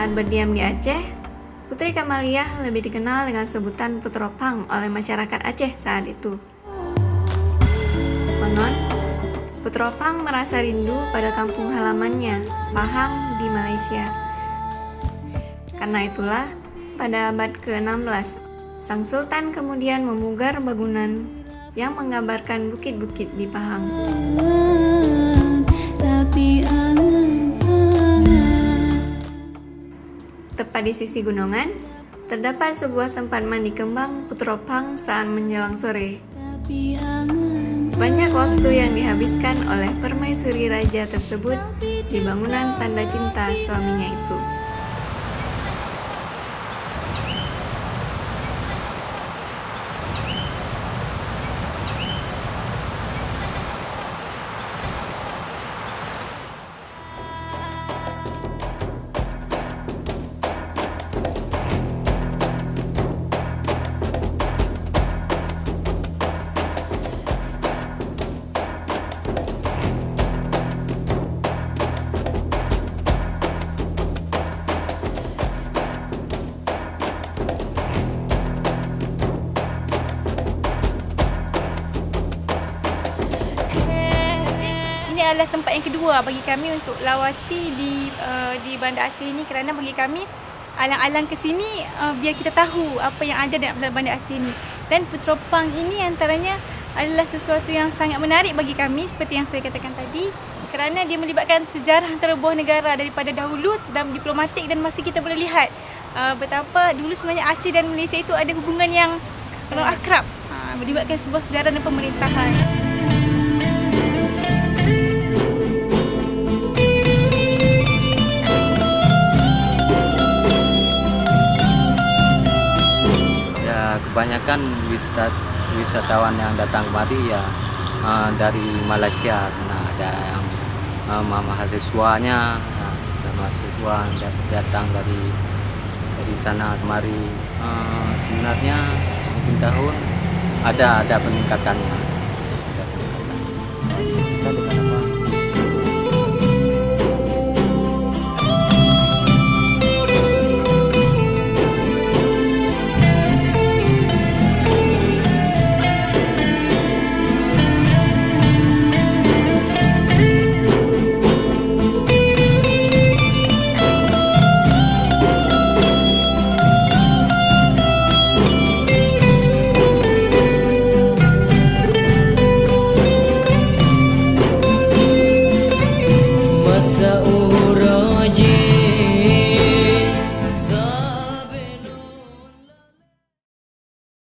Saat berdiam di Aceh, Putri Kamaliah lebih dikenal dengan sebutan Putro Pang oleh masyarakat Aceh saat itu. Konon, Putro Pang merasa rindu pada kampung halamannya, Pahang di Malaysia. Karena itulah, pada abad ke-16, Sang Sultan kemudian memugar bangunan yang menggambarkan bukit-bukit di Pahang. Tepat di sisi gunungan, terdapat sebuah tempat mandi kembang Putro Pang saat menjelang sore. Banyak waktu yang dihabiskan oleh permaisuri raja tersebut di bangunan tanda cinta suaminya itu. Ini adalah tempat yang kedua bagi kami untuk lawati di Banda Aceh ini, kerana bagi kami alang-alang ke sini biar kita tahu apa yang ada dalam Banda Aceh ini. Dan Putro Pang ini antaranya adalah sesuatu yang sangat menarik bagi kami seperti yang saya katakan tadi, kerana dia melibatkan sejarah antara buah negara daripada dahulu dan diplomatik, dan masih kita boleh lihat betapa dulu sebenarnya Aceh dan Malaysia itu ada hubungan yang akrab, melibatkan sebuah sejarah dan pemerintahan. Kebanyakan wisatawan yang datang kemari ya dari Malaysia sana, ada yang mahasiswanya, mahasiswa datang dari sana kemari. Sebenarnya mungkin tahun ada peningkatannya.